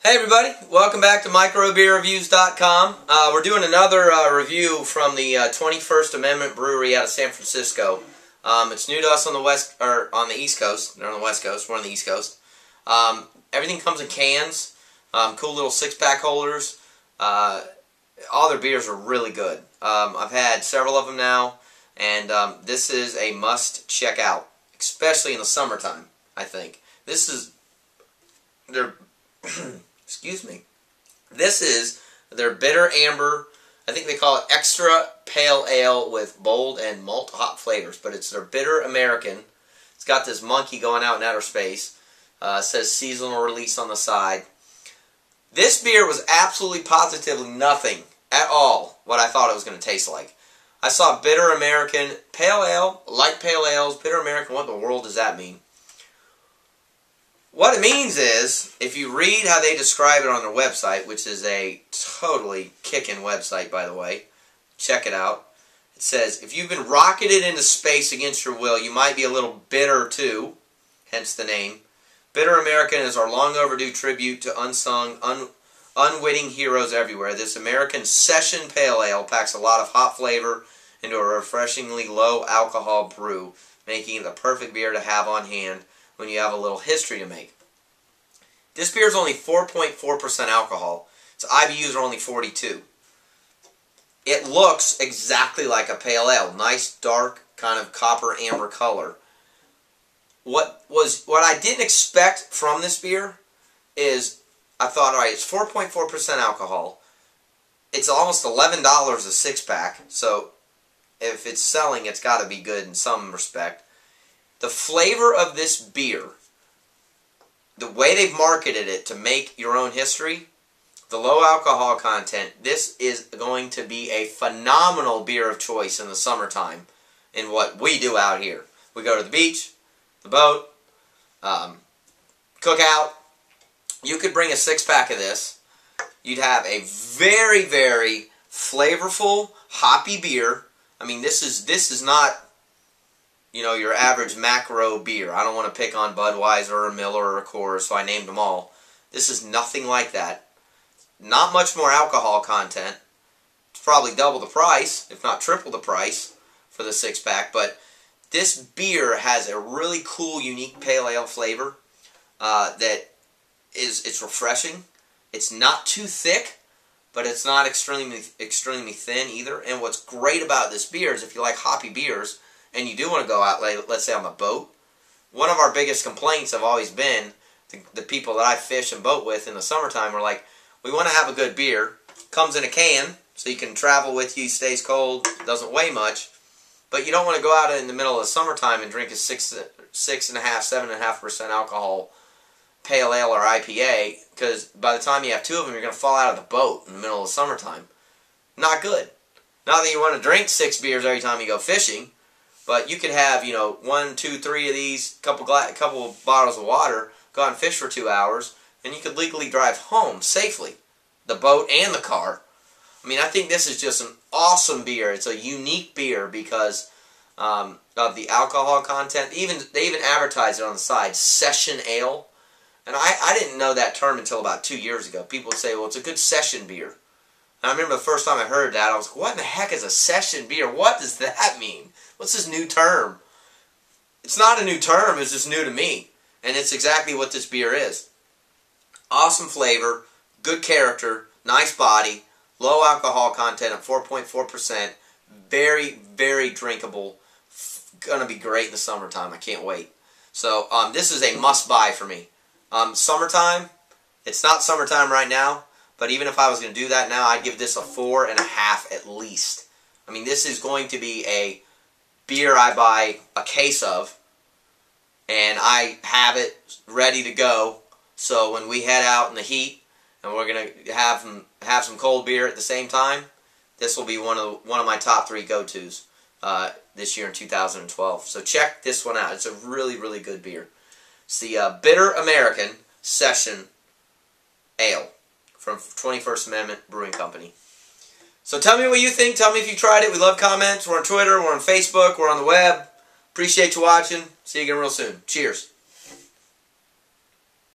Hey everybody, welcome back to microbeerreviews.com. We're doing another review from the 21st Amendment Brewery out of San Francisco. It's new to us on the East Coast. They're on the West Coast. We're on the East Coast. Everything comes in cans. Cool little 6-pack holders. All their beers are really good. I've had several of them now, and this is a must check out, especially in the summertime. I think this is their excuse me. This is their bitter amber. I think they call it extra pale ale with bold and malt hop flavors, but it's their bitter American. It's got this monkey going out in outer space. It says seasonal release on the side. This beer was absolutely positively nothing at all what I thought it was going to taste like. I saw bitter American, pale ale, like pale ales, bitter American. What in the world does that mean? What it means is, if you read how they describe it on their website, which is a totally kicking website, by the way, check it out. It says, if you've been rocketed into space against your will, you might be a little bitter too, hence the name. Bitter American is our long overdue tribute to unsung, unwitting heroes everywhere. This American Session Pale Ale packs a lot of hop flavor into a refreshingly low alcohol brew, making it the perfect beer to have on hand when you have a little history to make. This beer is only 4.4% alcohol. Its IBUs are only 42. It looks exactly like a pale ale. Nice, dark, kind of copper amber color. What I didn't expect from this beer is, I thought, alright, it's 4.4% alcohol. It's almost $11 a 6-pack, so if it's selling, it's got to be good in some respect. The flavor of this beer, the way they've marketed it to make your own history, the low alcohol content, this is going to be a phenomenal beer of choice in the summertime in what we do out here. We go to the beach, the boat, cookout. You could bring a 6-pack of this. You'd have a very, very flavorful, hoppy beer. I mean, this is not, you know, your average macro beer. I don't want to pick on Budweiser or Miller or Coors, so I named them all. This is nothing like that. Not much more alcohol content. It's probably double the price, if not triple the price, for the 6-pack. But this beer has a really cool, unique pale ale flavor it's refreshing. It's not too thick, but it's not extremely thin either. And what's great about this beer is if you like hoppy beers, and you do want to go out, let's say on a boat, one of our biggest complaints have always been, the people that I fish and boat with in the summertime are like, we want to have a good beer, comes in a can, so you can travel with you, stays cold, doesn't weigh much, but you don't want to go out in the middle of the summertime and drink a 7.5% alcohol pale ale or IPA, because by the time you have two of them, you're going to fall out of the boat in the middle of the summertime. Not good. Not that you want to drink 6 beers every time you go fishing, but you could have, you know, 1, 2, 3 of these, couple bottles of water, go out and fish for 2 hours, and you could legally drive home safely, the boat and the car. I mean, I think this is just an awesome beer. It's a unique beer because of the alcohol content. They even advertise it on the side, Session Ale. And I didn't know that term until about 2 years ago. People would say, well, it's a good session beer. And I remember the first time I heard that, I was like, what in the heck is a session beer? What does that mean? What's this new term? It's not a new term, it's just new to me. And it's exactly what this beer is. Awesome flavor, good character, nice body, low alcohol content at 4.4%, very, very drinkable. Gonna be great in the summertime, I can't wait. So this is a must-buy for me. Summertime, it's not summertime right now, but even if I was going to do that now, I'd give this a 4.5 at least. I mean, this is going to be a beer I buy a case of, and I have it ready to go. So when we head out in the heat, and we're going to have some cold beer at the same time, this will be one of my top 3 go-tos this year in 2012. So check this one out. It's a really, really good beer. It's the Bitter American Session Ale from 21st Amendment Brewing Company. So tell me what you think. Tell me if you tried it. We love comments. We're on Twitter. We're on Facebook. We're on the web. Appreciate you watching. See you again real soon. Cheers.